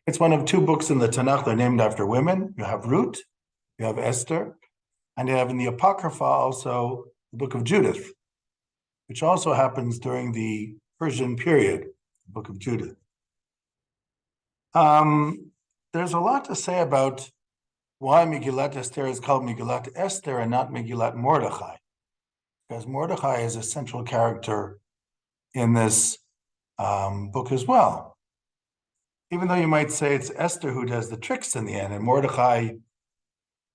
It's one of two books in the Tanakh. They're named after women. You have Ruth, you have Esther, and you have in the Apocrypha also the book of Judith, which also happens during the Persian period, the book of Judith. There's a lot to say about why Megilat Esther is called Megilat Esther and not Megilat Mordechai, because Mordechai is a central character in this book as well. Even though you might say it's Esther who does the tricks in the end, and Mordechai,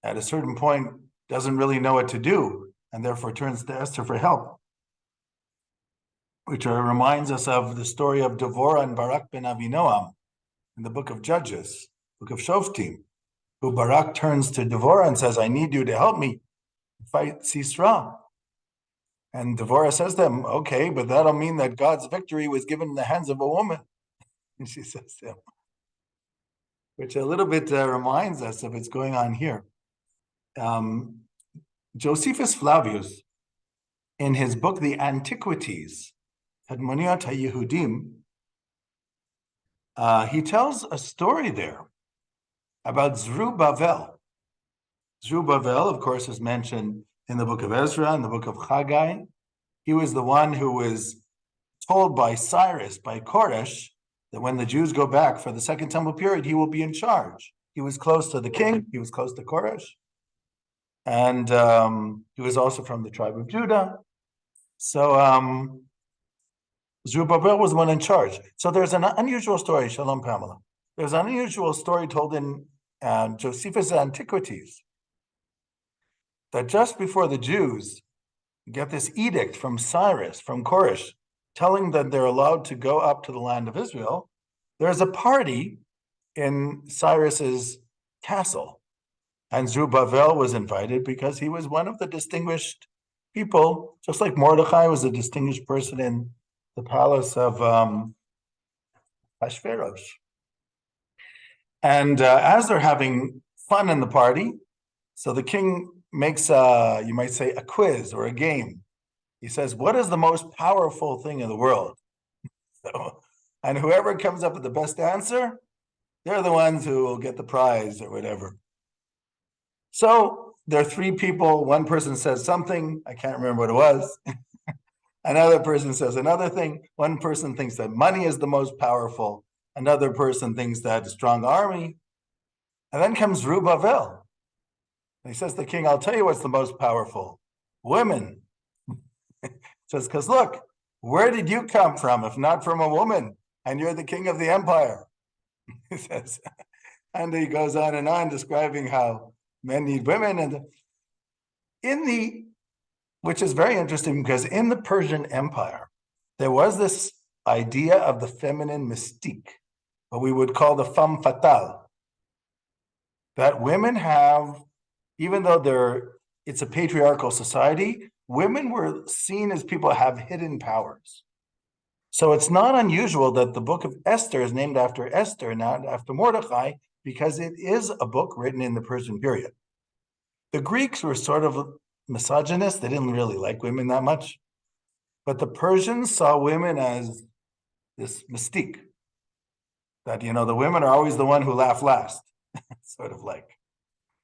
at a certain point, doesn't really know what to do, and therefore turns to Esther for help, which reminds us of the story of Devorah and Barak ben Avinoam in the book of Judges, book of Shoftim, who Barak turns to Devorah and says, I need you to help me fight Sisera. And Devorah says to him, okay, but that'll mean that God's victory was given in the hands of a woman. And she says to him, which a little bit reminds us of what's going on here. Josephus Flavius, in his book, The Antiquities, Hadmoniat HaYehudim, he tells a story there about Zerubbabel. Zerubbabel, of course, is mentioned in the book of Ezra and the book of Haggai. He was the one who was told by Cyrus, by Koresh, that when the Jews go back for the Second Temple period, he will be in charge. He was close to the king. He was close to Koresh. And he was also from the tribe of Judah. So Zerubbabel was the one in charge. So there's an unusual story, Shalom Pamela. There's an unusual story told in Josephus' Antiquities that just before the Jews get this edict from Cyrus, from Koresh, telling them they're allowed to go up to the land of Israel, there's a party in Cyrus's castle. And Zerubbabel was invited because he was one of the distinguished people, just like Mordechai was a distinguished person in the palace of Ashverosh. And as they're having fun in the party, so the king makes, you might say, a quiz or a game. He says, what is the most powerful thing in the world? And whoever comes up with the best answer, they're the ones who will get the prize or whatever. So there are three people. One person says something. I can't remember what it was. Another person says another thing. One person thinks that money is the most powerful. Another person thinks that a strong army. And then comes Zerubbabel. He says to the king, I'll tell you what's the most powerful. Women. Says, because look, where did you come from if not from a woman? And you're the king of the empire. He says, and he goes on and on describing how men need women. And which is very interesting because in the Persian Empire, there was this idea of the feminine mystique, what we would call the femme fatale, that women have, even though it's a patriarchal society, women were seen as people who have hidden powers. So it's not unusual that the book of Esther is named after Esther, not after Mordechai, because it is a book written in the Persian period. The Greeks were sort of misogynist. They didn't really like women that much. But the Persians saw women as this mystique, that, the women are always the one who laugh last, sort of like.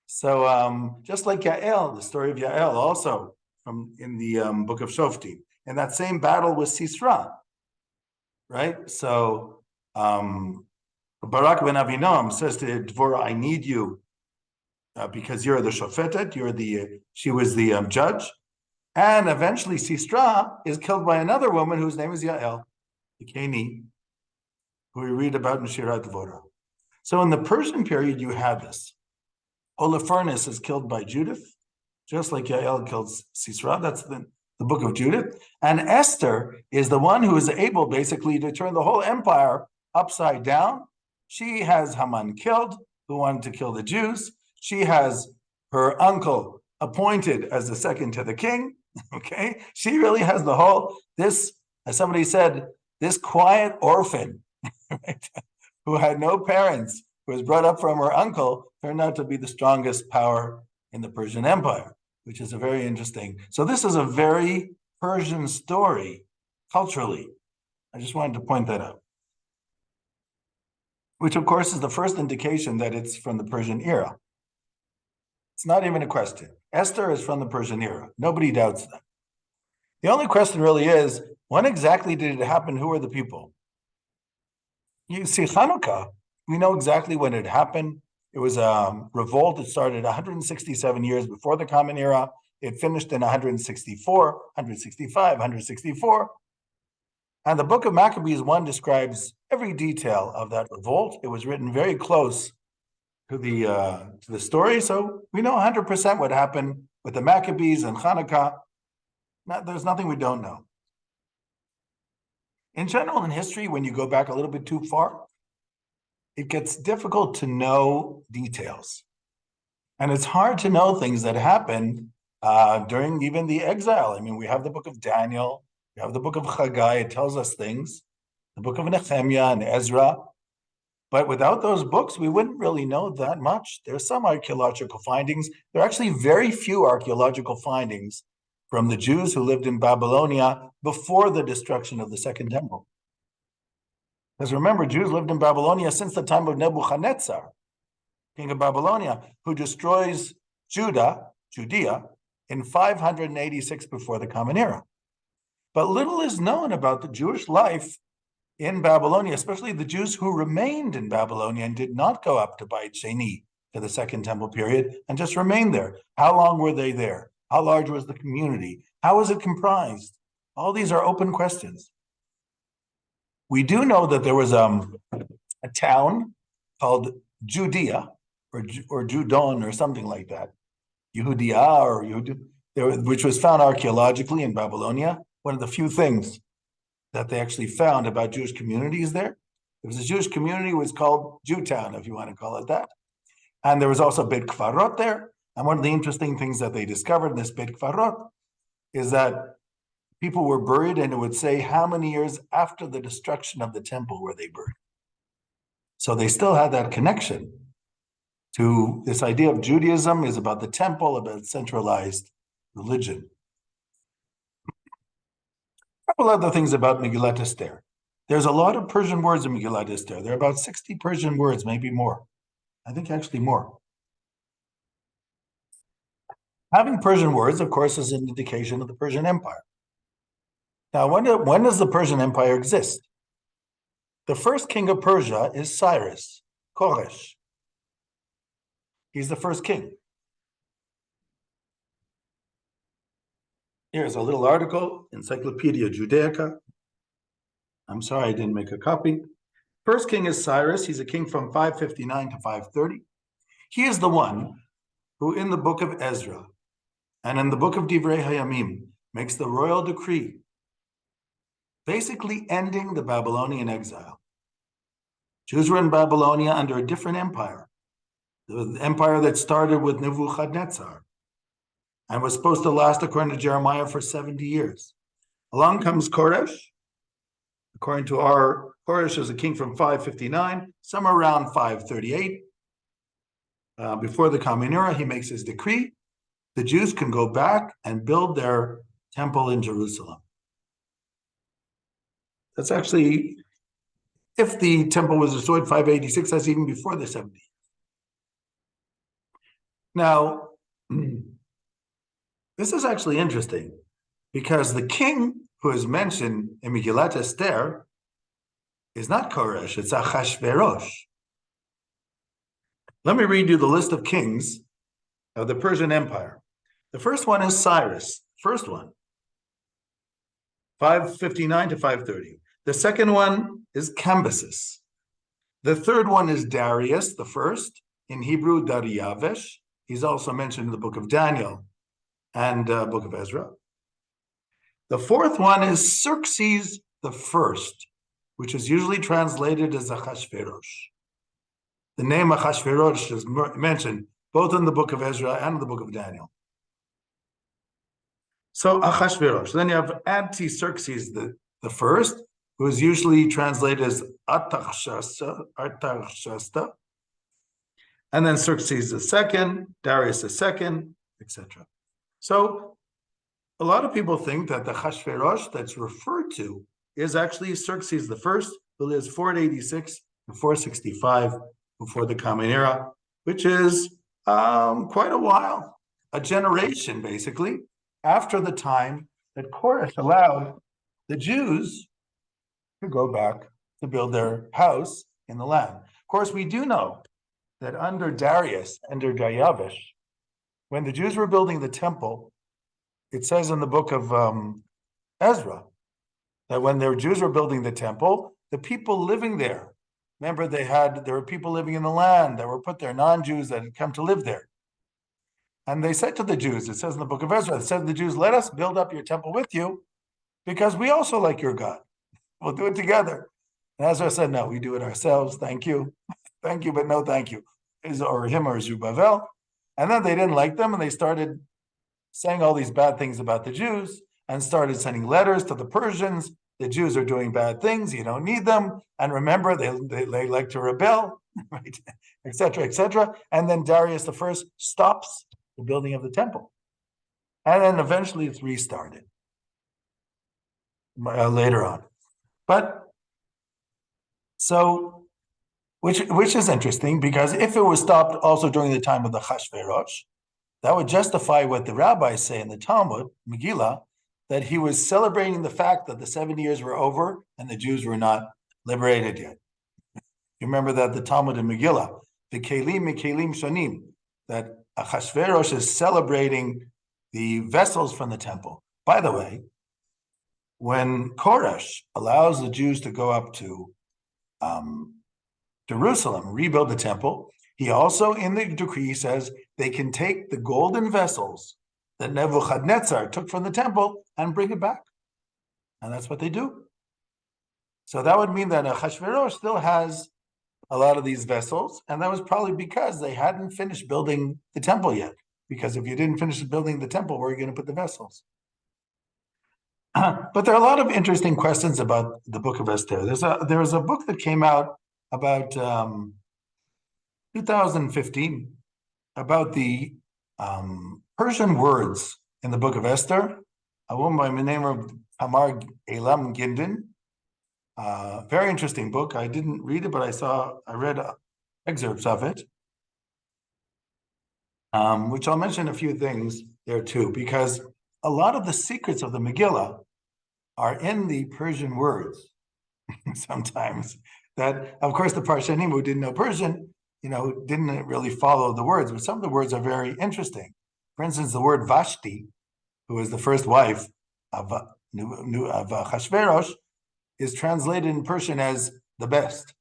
So just like Yael, the story of Yael also in the book of Shoftim, and that same battle with Sisera, right? So Barak ben Avinoam says to Dvorah, I need you because you're the shofetet, she was the judge. And eventually Sisera is killed by another woman whose name is Yael, the Keni, who we read about in Shirat Dvorah. So in the Persian period, you have this. Holofernes is killed by Judith, just like Yael killed Sisera. That's the book of Judith. And Esther is the one who is able basically to turn the whole empire upside down. She has Haman killed, who wanted to kill the Jews. She has her uncle appointed as the second to the king. Okay, she really has the whole, as somebody said, this quiet orphan, right, who had no parents, who was brought up from her uncle, turned out to be the strongest power in the Persian Empire, which is a very interesting. So this is a very Persian story culturally. I just wanted to point that out. which of course is the first indication that it's from the Persian era. It's not even a question. Esther is from the Persian era. Nobody doubts that. The only question really is, when exactly did it happen? Who are the people? You see, Hanukkah, we know exactly when it happened. It was a revolt. It started 167 years before the Common Era. It finished in 164, 165, 164. And the book of Maccabees 1 describes every detail of that revolt. It was written very close to the story, so we know 100% what happened with the Maccabees and Hanukkah. There's nothing we don't know. In general, in history, when you go back a little bit too far, it gets difficult to know details. And it's hard to know things that happened during even the exile. I mean, we have the book of Daniel, we have the book of Haggai, it tells us things, the book of Nehemiah and Ezra. But without those books, we wouldn't really know that much. There's some archaeological findings. There are actually very few archaeological findings from the Jews who lived in Babylonia before the destruction of the Second Temple. Because remember, Jews lived in Babylonia since the time of Nebuchadnezzar, king of Babylonia, who destroys Judea, in 586 before the Common Era. But little is known about the Jewish life in Babylonia, especially the Jews who remained in Babylonia and did not go up to Beit Sheni, to the Second Temple period, and just remained there. How long were they there? How large was the community? How was it comprised? All these are open questions. We do know that there was a town called Judea, or Judon, or something like that, Yehudia, or which was found archaeologically in Babylonia. One of the few things that they actually found about Jewish communities there. There was a Jewish community, it was called Jewtown, if you want to call it that. And there was also Beit Kfarot there. And one of the interesting things that they discovered in this Beit Kfarot is that people were buried, and it would say how many years after the destruction of the temple were they buried. So they still had that connection to this idea of Judaism is about the temple, about centralized religion. A couple other things about Megilat Esther. There's a lot of Persian words in Megilat Esther. There are about 60 Persian words, maybe more. I think actually more. Having Persian words, of course, is an indication of the Persian Empire. Now, when does the Persian Empire exist? The first king of Persia is Cyrus, Koresh. He's the first king. Here's a little article, Encyclopedia Judaica. I'm sorry I didn't make a copy. First king is Cyrus. He's a king from 559 to 530. He is the one who in the book of Ezra and in the book of Divrei Hayamim makes the royal decree, basically ending the Babylonian exile. Jews were in Babylonia under a different empire, the empire that started with Nebuchadnezzar and was supposed to last, according to Jeremiah, for 70 years. Along comes Koresh. According to Koresh is a king from 559, somewhere around 538. Before the Common Era, he makes his decree. The Jews can go back and build their temple in Jerusalem. That's actually, if the temple was destroyed 586, that's even before the 70. Now, this is actually interesting because the king who is mentioned in Megilat Esther is not Koresh, it's Achashverosh. Let me read you the list of kings of the Persian Empire. The first one is Cyrus, first one, 559 to 530. The second one is Cambyses. The third one is Darius, the first, in Hebrew, Daryavesh. He's also mentioned in the book of Daniel and book of Ezra. The fourth one is Xerxes the first, which is usually translated as Achashverosh. The name Achashverosh is mentioned both in the book of Ezra and in the book of Daniel. So Achashverosh. Then you have Anti-Xerxes the first, who is usually translated as Artaxerxes, and then Xerxes the second, Darius the second, etc. So a lot of people think that the Achashverosh that's referred to is actually Xerxes the first, who lives 486 465 before the Common Era, which is quite a while, a generation basically, after the time that Koresh allowed the Jews to go back to build their house in the land. Of course, we do know that under Darius, under Darius, when the Jews were building the temple, it says in the book of Ezra that when the Jews were building the temple, the people living there, remember there were people living in the land that were put there, non-Jews that had come to live there. And they said to the Jews, it says in the book of Ezra, it said to the Jews, let us build up your temple with you because we also like your God. We'll do it together. And Ezra said, no, we do it ourselves. Thank you. Thank you, but no thank you. Or him or Zerubbabel. And then they didn't like them and they started saying all these bad things about the Jews and started sending letters to the Persians. The Jews are doing bad things. You don't need them. And remember, they like to rebel, right? Et cetera, et cetera. And then Darius I stops the building of the temple. And then eventually it's restarted later on. But so, which is interesting because if it was stopped also during the time of the Chashverosh, that would justify what the rabbis say in the Talmud, Megillah, that he was celebrating the fact that the 70 years were over and the Jews were not liberated yet. You remember that the Talmud in Megillah, the Kelim Shonim, that Achashverosh is celebrating the vessels from the temple. By the way, when Koresh allows the Jews to go up to Jerusalem, rebuild the temple, he also in the decree says they can take the golden vessels that Nebuchadnezzar took from the temple and bring it back. And that's what they do. So that would mean that Achashverosh still has a lot of these vessels, and that was probably because they hadn't finished building the temple yet. Because if you didn't finish building the temple, where are you going to put the vessels? But there are a lot of interesting questions about the book of Esther. There was a book that came out about 2015 about the Persian words in the book of Esther. A woman by the name of Tamar Elam Gindin. Very interesting book. I didn't read it, but I read excerpts of it, which I'll mention a few things there too, because a lot of the secrets of the Megillah are in the Persian words sometimes. That, of course, the Parshanim who didn't know Persian, didn't really follow the words, but some of the words are very interesting. For instance, the word Vashti, who was the first wife of Achashverosh, is translated in Persian as the best.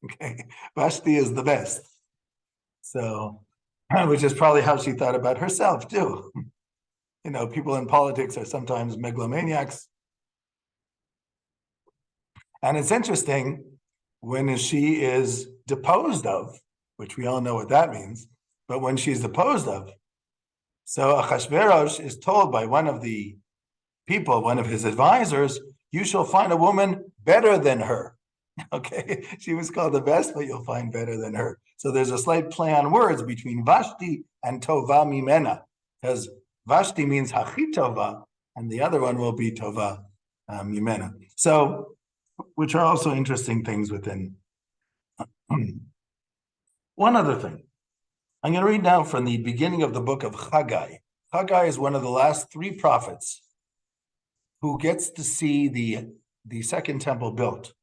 Okay, Vashti is the best. So, which is probably how she thought about herself too. People in politics are sometimes megalomaniacs. And it's interesting when she is deposed of, which we all know what that means, but when she's deposed of, so Achashverosh is told by one of the people, one of his advisors, you shall find a woman better than her. Okay, she was called the best, but you'll find better than her. So there's a slight play on words between Vashti and Tova Mimena, because Vashti means Hachi Tova, and the other one will be Tova Mimena. So, which are also interesting things within. One other thing. I'm going to read now from the beginning of the book of Haggai. Haggai is one of the last three prophets who gets to see the second temple built.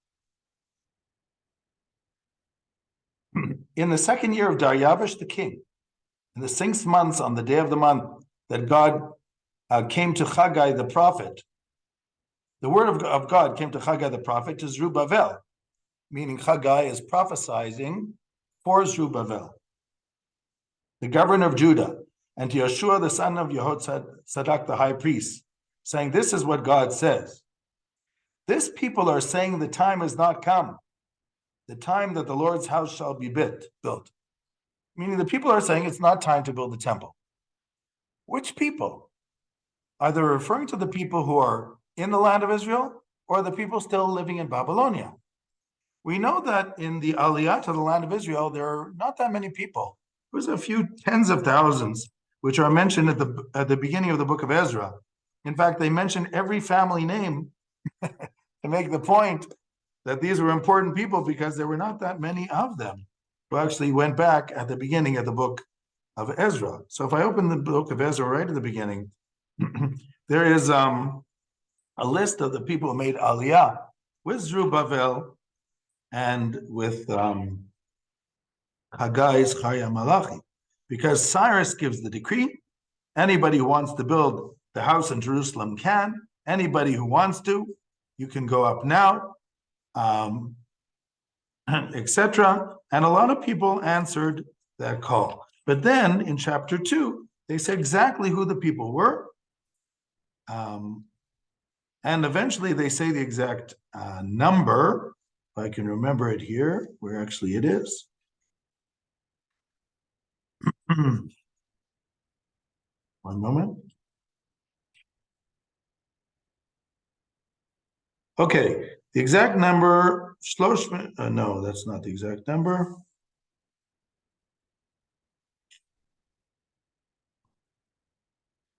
In the second year of Darius the king, in the 6th month, on the day of the month that God came to Haggai the prophet, the word of God came to Haggai the prophet to Zerubbabel, meaning Haggai is prophesying for Zerubbabel, the governor of Judah, and to Yeshua the son of Yehozadak the high priest, saying, this is what God says. This people are saying the time has not come, the time that the Lord's house shall be built. Meaning the people are saying it's not time to build the temple. Which people? Are they referring to the people who are in the land of Israel or the people still living in Babylonia? We know that in the Aliyah to the land of Israel, there are not that many people. There's a few tens of thousands, which are mentioned at the beginning of the book of Ezra. In fact, they mention every family name to make the point that these were important people because there were not that many of them who actually went back at the beginning of the book of Ezra. So if I open the book of Ezra right at the beginning, there is a list of the people who made Aliyah with Zerubbabel and with Haggai's Chaya Malachi, because Cyrus gives the decree. Anybody who wants to build the house in Jerusalem can. Anybody who wants to, you can go up now, etc. And a lot of people answered that call. But then in chapter 2, they say exactly who the people were. And eventually they say the exact number. If I can remember it here, where actually it is. One moment. Okay, the exact number, no, that's not the exact number.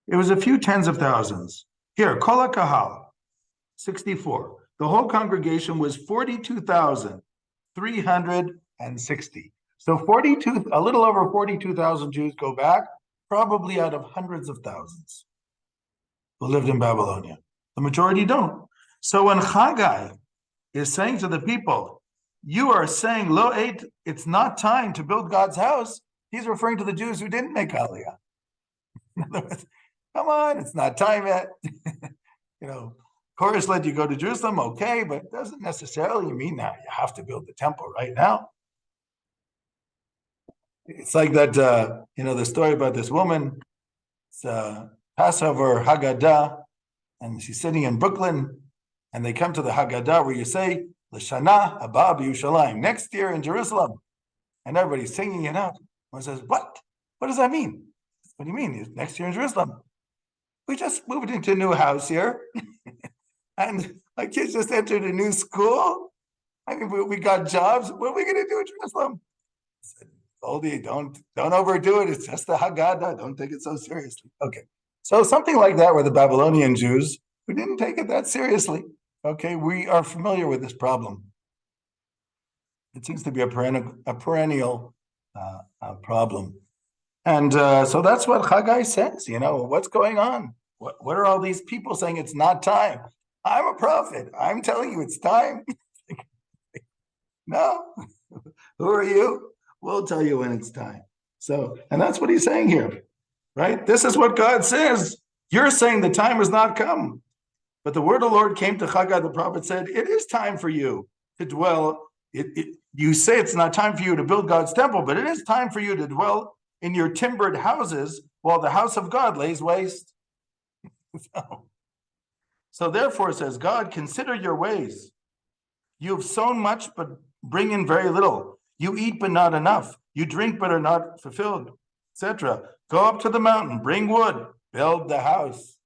It was a few tens of thousands. Here, Kol Kahal, 64. The whole congregation was 42,360. So 42, a little over 42,000 Jews go back, probably out of hundreds of thousands who lived in Babylonia. The majority don't. So when Haggai is saying to the people, you are saying, Lo eight, it's not time to build God's house, he's referring to the Jews who didn't make Aliyah. In other words, come on, it's not time yet. Chorus let you go to Jerusalem, okay, but it doesn't necessarily mean that you have to build the temple right now. It's like that, the story about this woman. It's Passover Haggadah, and she's sitting in Brooklyn, and they come to the Haggadah where you say, L'shana haba b'Yushalayim, next year in Jerusalem. And everybody's singing it out. One says, what? What does that mean? What do you mean? Next year in Jerusalem? We just moved into a new house here. And my kids just entered a new school. I mean, we got jobs. What are we going to do in Jerusalem? I said, Goldie, don't overdo it. It's just the Haggadah. Don't take it so seriously. Okay. So something like that were the Babylonian Jews who didn't take it that seriously. Okay, we are familiar with this problem. It seems to be a perennial problem. And so that's what Haggai says, what's going on? What are all these people saying it's not time? I'm a prophet. I'm telling you it's time. No, who are you? We'll tell you when it's time. So, and that's what he's saying here, right? This is what God says. You're saying the time has not come. But the word of the Lord came to Haggai, the prophet said, it is time for you to dwell. You say it's not time for you to build God's temple, but it is time for you to dwell in your timbered houses while the house of God lays waste. So therefore, says God, consider your ways. You have sown much, but bring in very little. You eat, but not enough. You drink, but are not fulfilled, etc. Go up to the mountain, bring wood, build the house.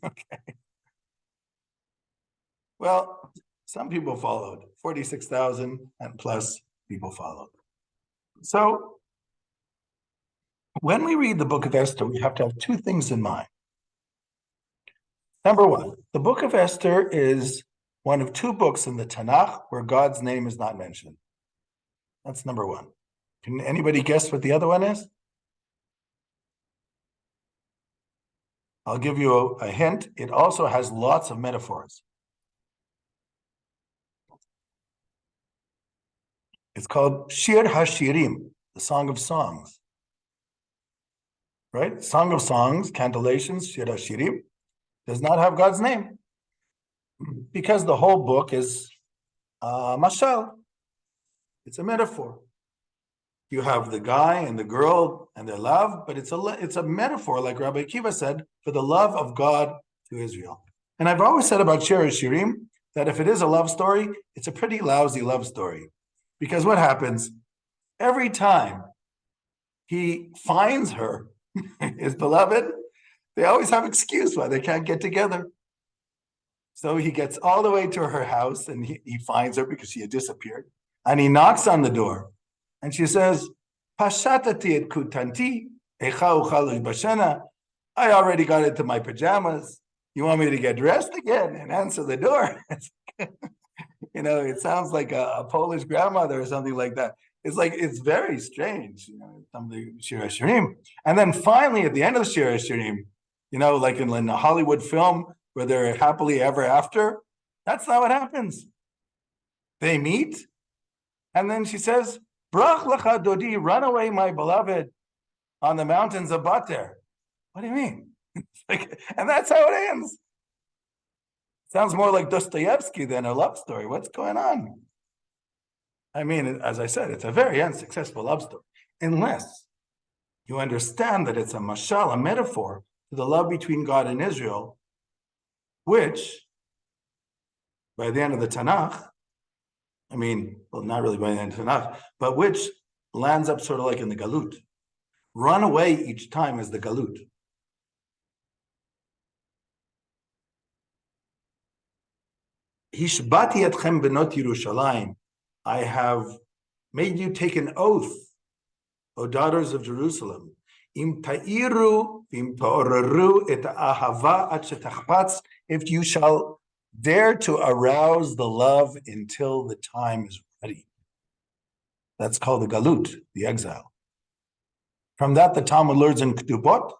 Okay. Well, some people followed, 46,000 and plus people followed. So when we read the book of Esther, we have to have two things in mind. Number one, the book of Esther is one of two books in the Tanakh where God's name is not mentioned. That's number one. Can anybody guess what the other one is? I'll give you a hint. It also has lots of metaphors. It's called Shir HaShirim, the Song of Songs. Right? Song of Songs, cantillations, Shir HaShirim, does not have God's name. Because the whole book is mashal. It's a metaphor. You have the guy and the girl and their love, but it's a metaphor, like Rabbi Akiva said, for the love of God to Israel. And I've always said about Shir HaShirim that if it is a love story, it's a pretty lousy love story. Because what happens? Every time he finds her, his beloved, they always have excuse why they can't get together. So he gets all the way to her house and he finds her because she had disappeared. And he knocks on the door. And she says, Pashatati et kutanti, echa uchalu bashana. I already got into my pajamas. You want me to get dressed again and answer the door? It sounds like a Polish grandmother or something like that. It's very strange, something Shir Hashirim. And then finally, at the end of the Shir Hashirim, like in a Hollywood film where they're happily ever after, that's not what happens. They meet, and then she says, Brach lecha dodi, run away, my beloved, on the mountains of Bater. What do you mean? And that's how it ends. Sounds more like Dostoevsky than a love story. What's going on? I mean, as I said, it's a very unsuccessful love story, unless you understand that it's a mashal, a metaphor to the love between God and Israel, which, by the end of the Tanakh, not really by the end of the Tanakh, but which lands up sort of like in the Galut. Run away each time is the Galut. Hishbati etchem benot Yerushalayim. I have made you take an oath, O daughters of Jerusalem. Im ta'iru, im ta'oraru et ahava at shetachpatz. If you shall dare to arouse the love until the time is ready. That's called the galut, the exile. From that, the Talmud learns in Ketubot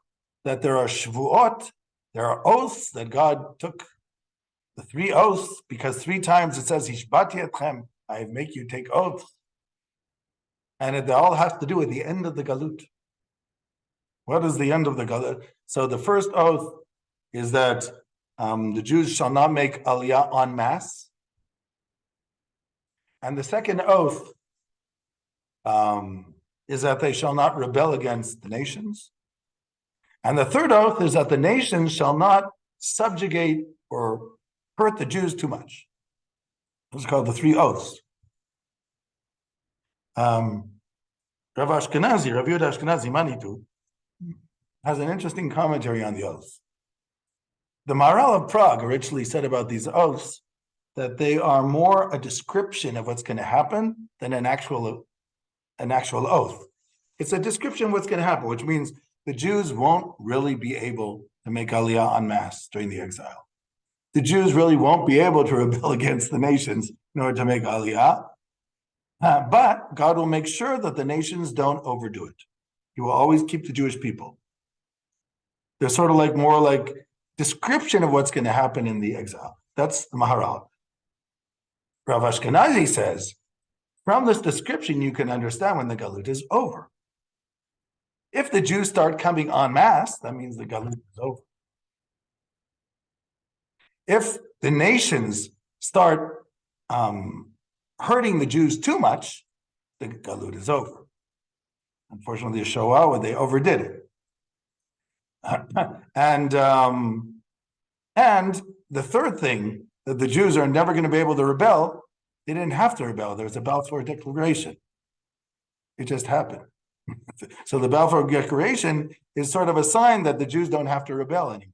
that there are shvuot, there are oaths that God took. The 3 oaths, because 3 times it says, Hishbati etchem, I make you take oaths. And it all has to do with the end of the galut. What is the end of the galut? So the first oath is that the Jews shall not make aliyah en masse. And the second oath is that they shall not rebel against the nations. And the third oath is that the nations shall not subjugate or hurt the Jews too much. It's called the 3 oaths. Rav Ashkenazi, Rav Yehuda Ashkenazi Manitu, has an interesting commentary on the oaths. The Maharal of Prague originally said about these oaths that they are more a description of what's going to happen than an actual oath. It's a description of what's going to happen, which means the Jews won't really be able to make aliyah en masse during the exile. The Jews really won't be able to rebel against the nations in order to make aliyah. But God will make sure that the nations don't overdo it. He will always keep the Jewish people. They're sort of more like description of what's going to happen in the exile. That's the Maharal. Rav Ashkenazi says, from this description, you can understand when the Galut is over. If the Jews start coming en masse, that means the Galut is over. If the nations start hurting the Jews too much, the Galut is over. Unfortunately, the Shoah, when they overdid it. And the third thing, that the Jews are never going to be able to rebel, they didn't have to rebel. There was a Balfour Declaration. It just happened. So the Balfour Declaration is sort of a sign that the Jews don't have to rebel anymore.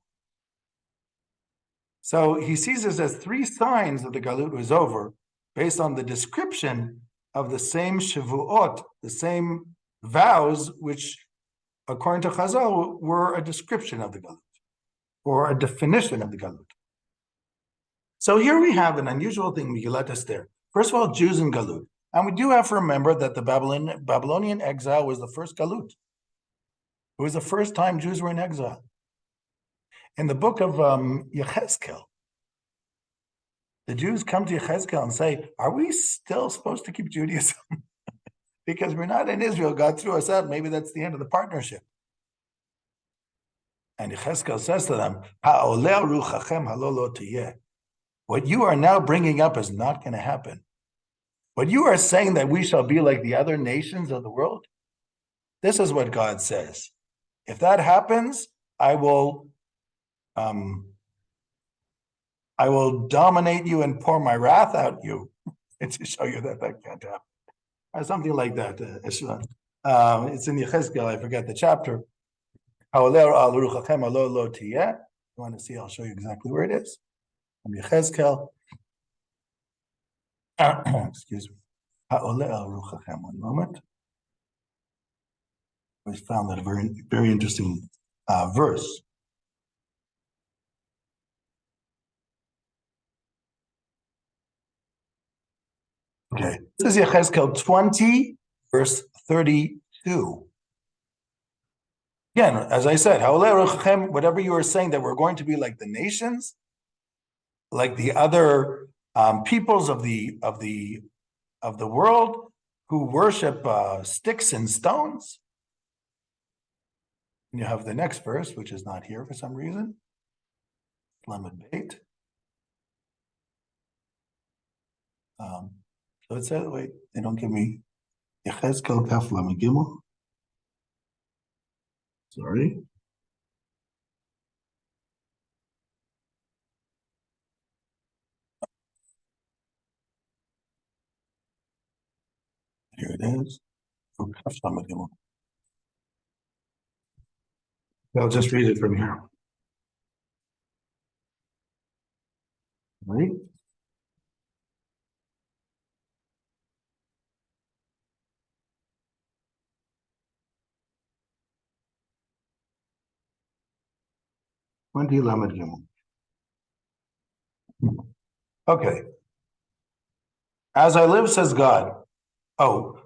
So he sees this as 3 signs that the Galut was over, based on the description of the same Shavuot, the same vows, which, according to Chazal, were a description of the Galut, or a definition of the Galut. So here we have an unusual thing, megilat Esther. First of all, Jews in Galut. And we do have to remember that the Babylonian exile was the first Galut. It was the first time Jews were in exile. In the book of Yechezkel, the Jews come to Yechezkel and say, are we still supposed to keep Judaism? Because we're not in Israel, God threw us out, maybe that's the end of the partnership. And Yechezkel says to them, Ha'oleh ruchachem halolo tiyeh. What you are now bringing up is not going to happen. What you are saying that we shall be like the other nations of the world, this is what God says. If that happens, I will dominate you and pour my wrath out you to show you that can't happen. Or something like that. It's in Yechezkel, I forget the chapter. You want to see, I'll show you exactly where it is. From Yechezkel. Excuse me. One moment. I found that a very, very interesting verse. Okay. This is Yechezkel 20, verse 32. Again, as I said, whatever you are saying that we're going to be like the nations, like the other peoples of the world who worship sticks and stones. And you have the next verse, which is not here for some reason. Lamed Beit. So it says, wait, they don't give me Yechezkel Kaf Lamed Gimel. Sorry. Here it is. Oh, Kaf Lamed Gimel. I'll just read it from here. Right? Twenty Lamed Gimel. Okay. As I live, says God. Oh,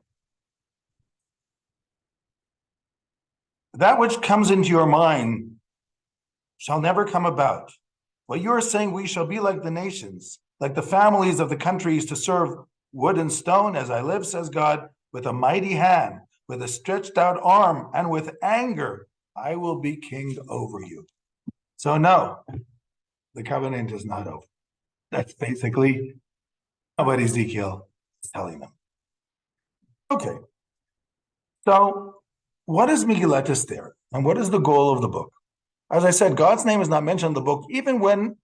that which comes into your mind shall never come about. What you are saying, we shall be like the nations, like the families of the countries to serve wood and stone, as I live, says God, with a mighty hand, with a stretched out arm, and with anger, I will be king over you. So no, the covenant is not over. That's basically what Ezekiel is telling them. Okay. So what is megilat Esther? And what is the goal of the book? As I said, God's name is not mentioned in the book, even when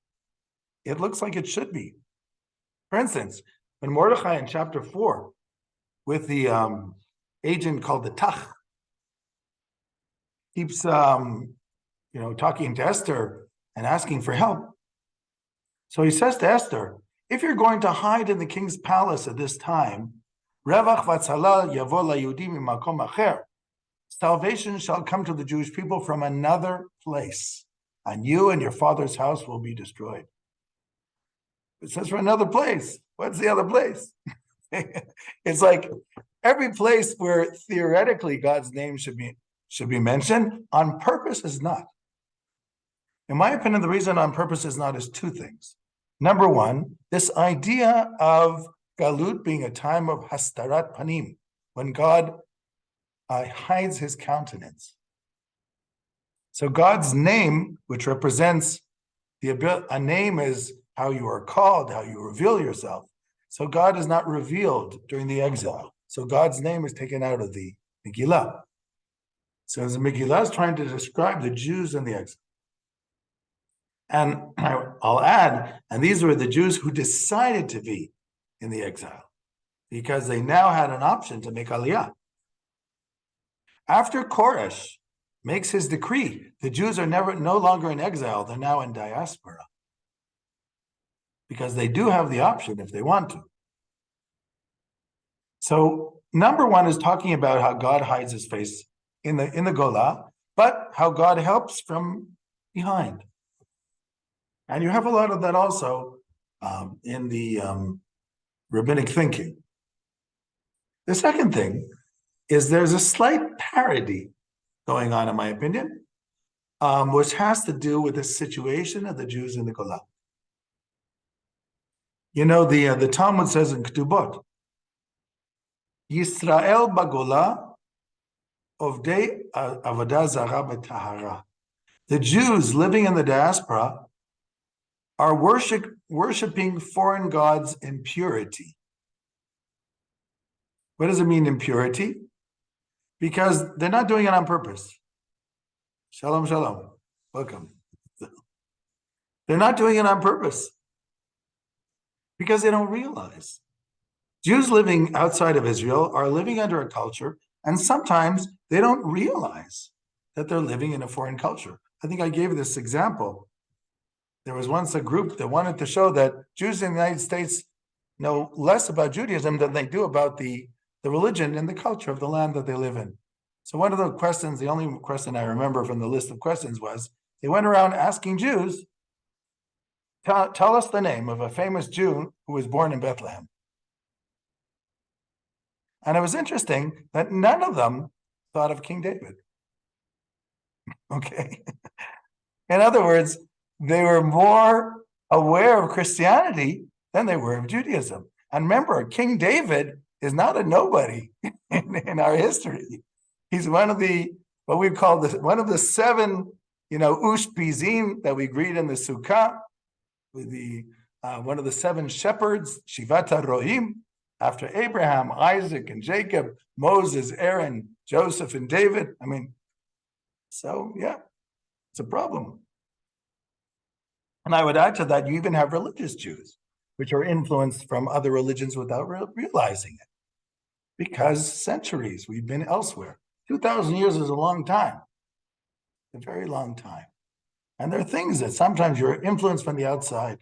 it looks like it should be. For instance, when Mordechai in chapter 4, with the agent called the Tach, keeps talking to Esther and asking for help. So he says to Esther, if you're going to hide in the king's palace at this time, Revach v'tzalal yavo laYudim mimakom acher, salvation shall come to the Jewish people from another place, and you and your father's house will be destroyed. It says from another place. What's the other place? It's like every place where theoretically God's name should be mentioned, on purpose is not. In my opinion, the reason on purpose is not is two things. Number one, this idea of Galut being a time of hastarat panim, when God hides his countenance. So God's name, which represents a name is how you are called, how you reveal yourself. So God is not revealed during the exile. So God's name is taken out of the Megillah. So the Megillah is trying to describe the Jews in the exile. And I'll add, and these were the Jews who decided to be in the exile because they now had an option to make Aliyah. After Koresh makes his decree, the Jews are no longer in exile, they're now in diaspora. Because they do have the option if they want to. So number one is talking about how God hides his face in the Golah, but how God helps from behind. And you have a lot of that also in the rabbinic thinking. The second thing is there's a slight parody going on, in my opinion, which has to do with the situation of the Jews in the Golah. You know, the Talmud says in Ketubot, Yisrael bagolah ovdei avodah zara b'tahara. The Jews living in the diaspora are worshiping foreign gods in purity. What does it mean, impurity? Because they're not doing it on purpose. Shalom, shalom. Welcome. They're not doing it on purpose because they don't realize. Jews living outside of Israel are living under a culture, and sometimes they don't realize that they're living in a foreign culture. I think I gave this example. There was once a group that wanted to show that Jews in the United States know less about Judaism than they do about the religion and the culture of the land that they live in. So one of the questions, the only question I remember from the list of questions was, they went around asking Jews, tell us the name of a famous Jew who was born in Bethlehem. And it was interesting that none of them thought of King David. Okay. In other words, they were more aware of Christianity than they were of Judaism. And remember, King David is not a nobody in our history. He's one of the, what we call one of the seven, ushpizim that we greet in the Sukkah, with the one of the seven shepherds, Shivata Rohim, after Abraham, Isaac, and Jacob, Moses, Aaron, Joseph, and David. I mean, so yeah, it's a problem. And I would add to that, you even have religious Jews, which are influenced from other religions without realizing it. Because centuries we've been elsewhere. 2,000 years is a long time, a very long time. And there are things that sometimes you're influenced from the outside,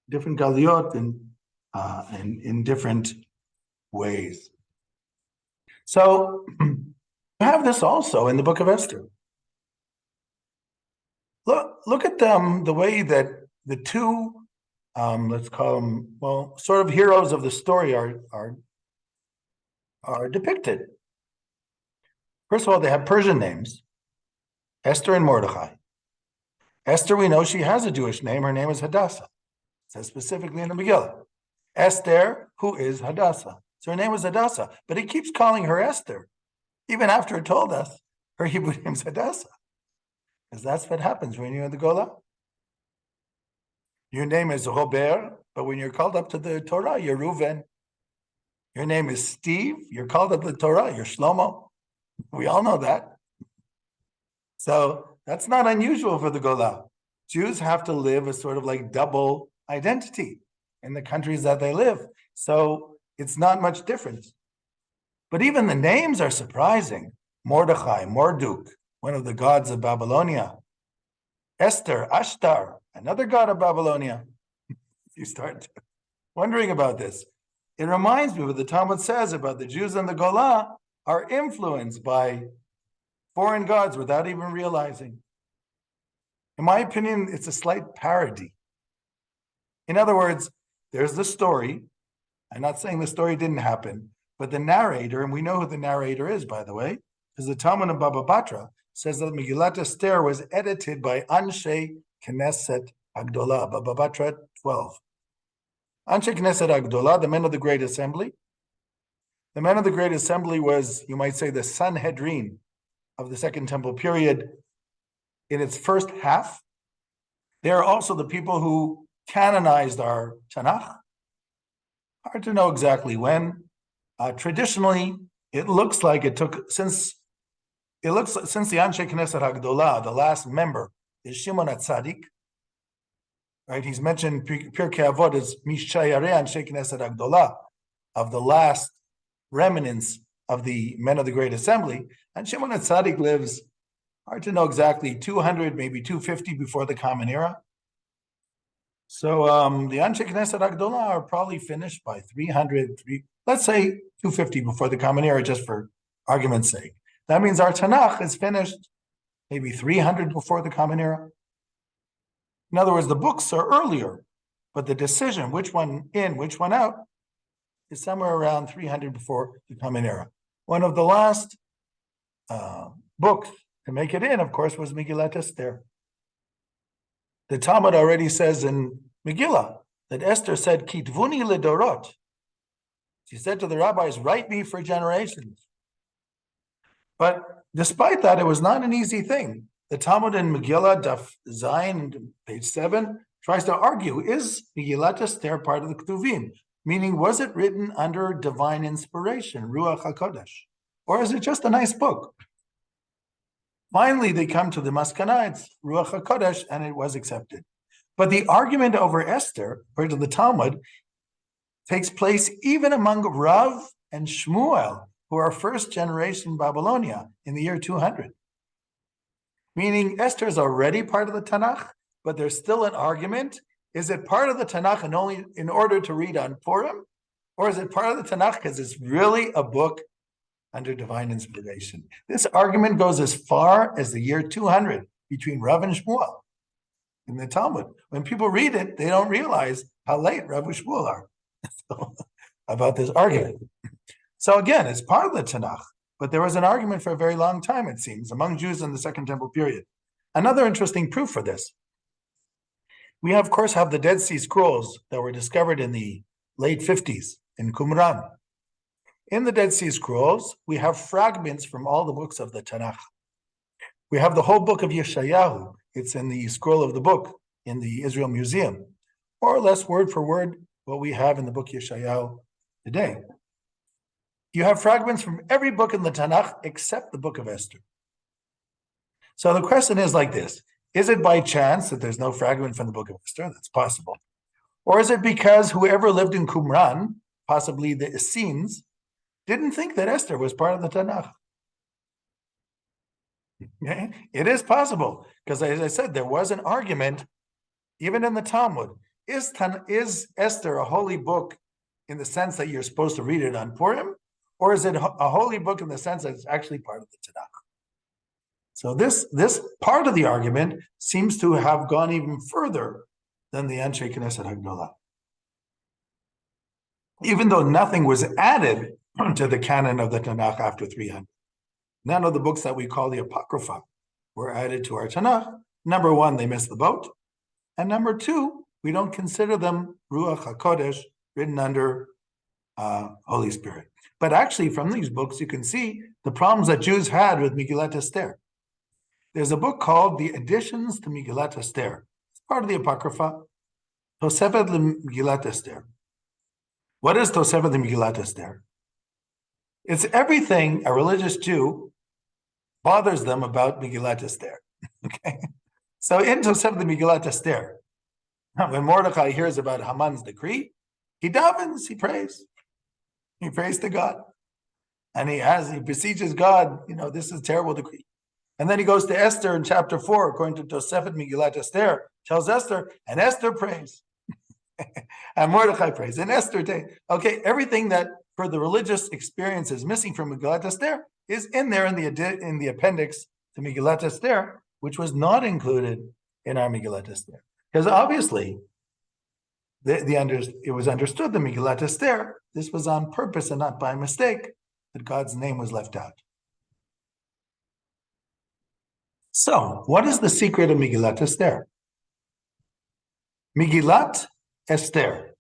different galiyot and in different ways. So you have this also in the book of Esther. Look at the way that the two, let's call them, well, sort of heroes of the story are depicted. First of all, they have Persian names, Esther and Mordechai. Esther, we know she has a Jewish name. Her name is Hadassah. It says specifically in the Megillah. Esther, who is Hadassah. So her name was Hadassah, but he keeps calling her Esther, even after it told us her Hebrew name is Hadassah. Because that's what happens when you're in the Gola. Your name is Robert, but when you're called up to the Torah, you're Reuven. Your name is Steve, you're called up to the Torah, you're Shlomo. We all know that. So that's not unusual for the Gola. Jews have to live a sort of like double identity in the countries that they live. So it's not much different. But even the names are surprising. Mordechai, Marduk, one of the gods of Babylonia. Esther, Ashtar, another god of Babylonia. You start wondering about this. It reminds me what the Talmud says about the Jews in the Gola are influenced by foreign gods without even realizing. In my opinion, it's a slight parody. In other words, there's the story. I'm not saying the story didn't happen, but the narrator, and we know who the narrator is, by the way, because the Talmud of Baba Batra says that Megilat Esther was edited by Anshe Knesset Agdolah, Baba Batra 12. Anshe Knesset Agdolah, the men of the Great Assembly. The men of the Great Assembly was, you might say, the Sanhedrin of the Second Temple period in its first half. They are also the people who canonized our Tanakh. Hard to know exactly when. Traditionally, it looks like it took since the Anshe Knesset Hagdolah, the last member is Shimon HaTzadik. Right, he's mentioned Pirkei Avot as Mishayarei Anshe Knesset Hagdolah, of the last remnants of the men of the Great Assembly. And Shimon HaTzadik lives, hard to know exactly, 200, maybe 250 before the Common Era. So the Anshe Knesset Hagdolah are probably finished by 300, let's say 250 before the Common Era, just for argument's sake. That means our Tanakh is finished maybe 300 before the Common Era. In other words, the books are earlier, but the decision, which one in, which one out, is somewhere around 300 before the Common Era. One of the last books to make it in, of course, was Megilat Esther. The Talmud already says in Megillah that Esther said, Kitvuni ledorot. She said to the rabbis, write me for generations. But despite that, it was not an easy thing. The Talmud in Megillah, Daf Zayin, page 7, tries to argue, is Megillat Esther part of the Ketuvim? Meaning, was it written under divine inspiration, Ruach HaKodesh? Or is it just a nice book? Finally, they come to the Maskana, it's Ruach HaKodesh, and it was accepted. But the argument over Esther, according to the Talmud, takes place even among Rav and Shmuel, who are first generation Babylonia in the year 200. Meaning Esther is already part of the Tanakh, but there's still an argument. Is it part of the Tanakh and only in order to read on Purim? Or is it part of the Tanakh because it's really a book under divine inspiration? This argument goes as far as the year 200 between Rav and Shmuel in the Talmud. When people read it, they don't realize how late Rav and Shmuel are about this argument. So again, it's part of the Tanakh, but there was an argument for a very long time, it seems, among Jews in the Second Temple period. Another interesting proof for this. We, of course, have the Dead Sea Scrolls that were discovered in the late 50s in Qumran. In the Dead Sea Scrolls, we have fragments from all the books of the Tanakh. We have the whole book of Yeshayahu. It's in the scroll of the book in the Israel Museum, more or less word for word what we have in the book Yeshayahu today. You have fragments from every book in the Tanakh except the book of Esther. So the question is like this. Is it by chance that there's no fragment from the book of Esther? That's possible. Or is it because whoever lived in Qumran, possibly the Essenes, didn't think that Esther was part of the Tanakh? Okay? It is possible, because as I said, there was an argument, even in the Talmud. Is Esther a holy book in the sense that you're supposed to read it on Purim? Or is it a holy book in the sense that it's actually part of the Tanakh? So this part of the argument seems to have gone even further than the Anshe Knesset Hagdolah. Even though nothing was added to the canon of the Tanakh after 300. None of the books that we call the Apocrypha were added to our Tanakh. Number one, they missed the boat. And number two, we don't consider them Ruach HaKodesh, written under Holy Spirit. But actually, from these books, you can see the problems that Jews had with Megilat Esther. There's a book called The Additions to Megilat Esther. It's part of the Apocrypha, Tosefet Megilat Esther. What is Tosefet Megilat Esther? It's everything a religious Jew bothers them about Megilat Esther. Okay, so in Tosefet Megilat Esther, when Mordechai hears about Haman's decree, he davens, he prays. He prays to God. And he beseeches God, this is a terrible decree. And then he goes to Esther in chapter 4, according to Tosefet Megilat Esther, tells Esther, and Esther prays. And Mordechai prays, and Esther okay, everything that for the religious experience is missing from Megilat Esther is in there in the appendix to Megilat Esther, which was not included in our Megilat Esther. Because obviously, it was understood that Megilat Esther, this was on purpose and not by mistake, that God's name was left out. So, what is the secret of Megilat Esther? Megilat Esther.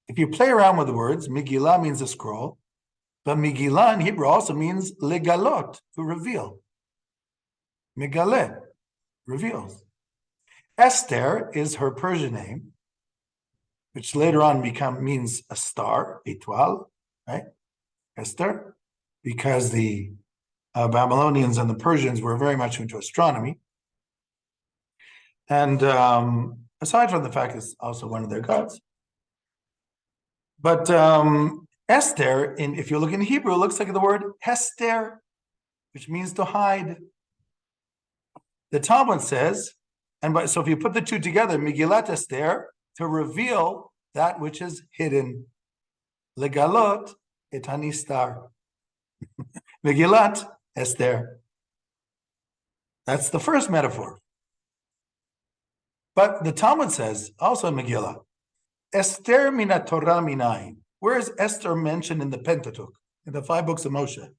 If you play around with the words, Megillah means a scroll, but Megillah in Hebrew also means legalot, to reveal. Megaleh, reveals. Esther is her Persian name, which later on means a star, étoile, right? Esther, because the Babylonians and the Persians were very much into astronomy. And aside from the fact it's also one of their gods. But Esther, if you look in Hebrew, it looks like the word Hester, which means to hide. The Talmud says, so if you put the two together, Megillat Esther, to reveal that which is hidden. Legalot et hanistar. Megillat Esther. That's the first metaphor. But the Talmud says, also in Megillah, Esther mina Torah minayin. Where is Esther mentioned in the Pentateuch, in the 5 books of Moshe?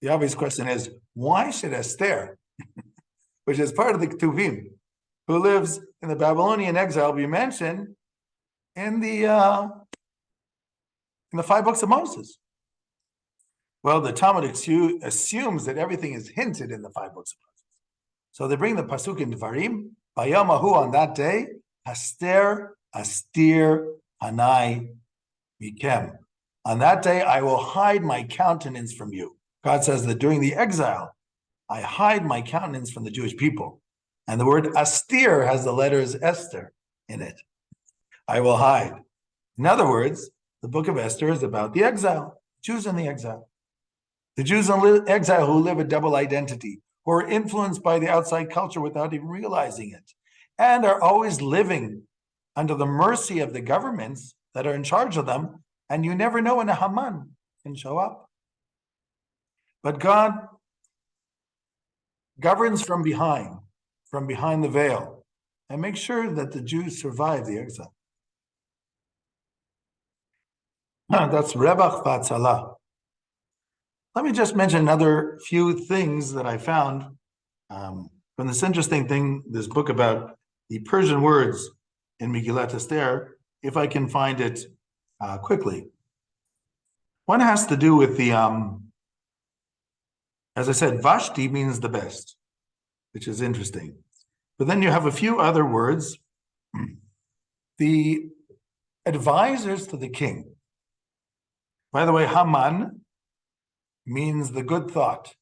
The obvious question is, why should Esther, which is part of the Ketuvim, who lives in the Babylonian exile, be mentioned in the 5 books of Moses? Well, the Talmud assumes that everything is hinted in the 5 books of Moses. So they bring the pasuk in Dvarim, Bayamahu, on that day, Esther, Astir, Hanai, Mikem. On that day, I will hide my countenance from you. God says that during the exile, I hide my countenance from the Jewish people. And the word Astir has the letters Esther in it. I will hide. In other words, the book of Esther is about the exile, Jews in the exile. The Jews in exile who live a double identity, who are influenced by the outside culture without even realizing it, and are always living under the mercy of the governments that are in charge of them, and you never know when a Haman can show up. But God governs from behind the veil, and makes sure that the Jews survive the exile. That's Rebach Vatzala. Let me just mention another few things that I found from this interesting thing, this book about the Persian words in Megilat Esther, if I can find it quickly. One has to do with the, as I said, Vashti means the best, which is interesting. But then you have a few other words. The advisors to the king. By the way, Haman means the good thought.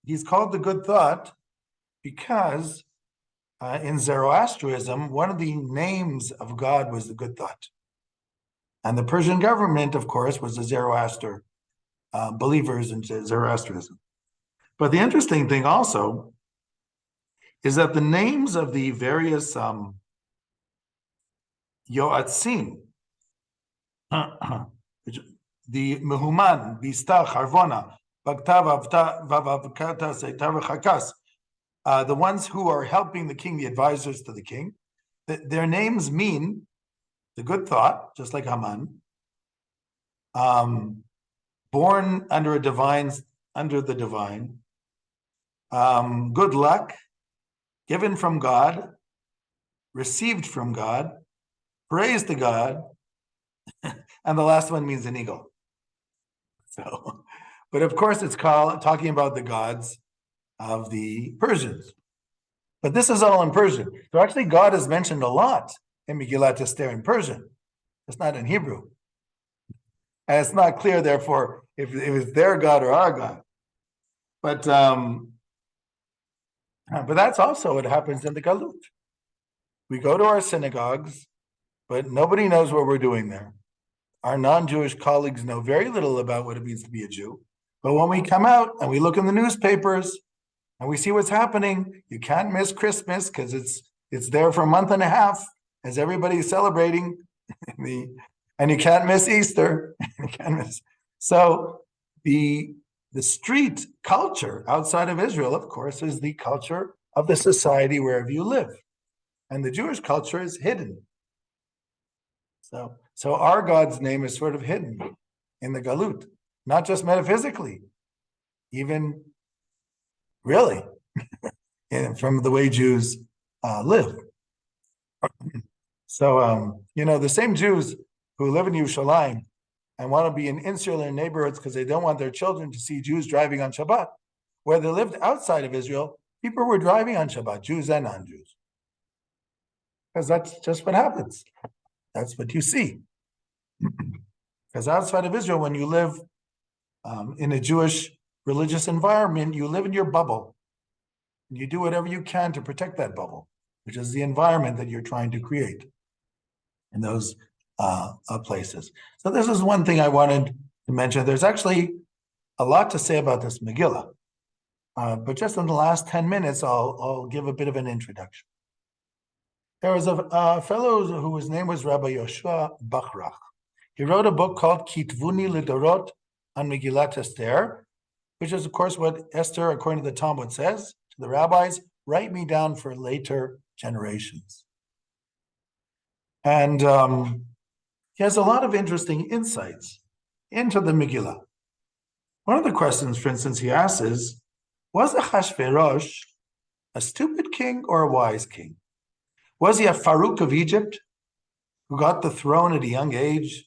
He's called the good thought because in Zoroastrianism, one of the names of God was the good thought. And the Persian government, of course, was the Zoroaster believers in Zoroastrianism. But the interesting thing also is that the names of the various Yoatzim, the Mehuman, Bista, Harvona, Baktav, Vavavkata, Seitar, Chakas, the ones who are helping the king, the advisors to the king, their names mean the good thought, just like Haman, born under the divine, good luck, given from God, received from God, praise to God, and the last one means an eagle. So, but of course, it's talking about the gods of the Persians. But this is all in Persian. So actually, God is mentioned a lot in Megilat Esther in Persian. It's not in Hebrew. And it's not clear, therefore, if it's their God or our God. But that's also what happens in the Galut. We go to our synagogues, but nobody knows what we're doing there. Our non-Jewish colleagues know very little about what it means to be a Jew. But when we come out and we look in the newspapers and we see what's happening, you can't miss Christmas because it's there for a month and a half as everybody's celebrating. And you can't miss Easter. You can't miss. So the street culture outside of Israel, of course, is the culture of the society wherever you live. And the Jewish culture is hidden. So our God's name is sort of hidden in the Galut, not just metaphysically, even really, from the way Jews live. So, the same Jews who live in Yerushalayim and want to be in insular neighborhoods because they don't want their children to see Jews driving on Shabbat, where they lived outside of Israel, people were driving on Shabbat, Jews and non-Jews. Because that's just what happens. That's what you see. Because outside of Israel, when you live in a Jewish religious environment, you live in your bubble. And you do whatever you can to protect that bubble, which is the environment that you're trying to create in those places. So this is one thing I wanted to mention. There's actually a lot to say about this Megillah. But just in the last 10 minutes, I'll give a bit of an introduction. There was a fellow whose name was Rabbi Yoshua Bachrach. He wrote a book called Kitvuni Lidorot on Megillat Esther, which is, of course, what Esther, according to the Talmud, says to the rabbis, write me down for later generations. And he has a lot of interesting insights into the Megillah. One of the questions, for instance, he asks is, was Achashverosh a stupid king or a wise king? Was he a Farouk of Egypt who got the throne at a young age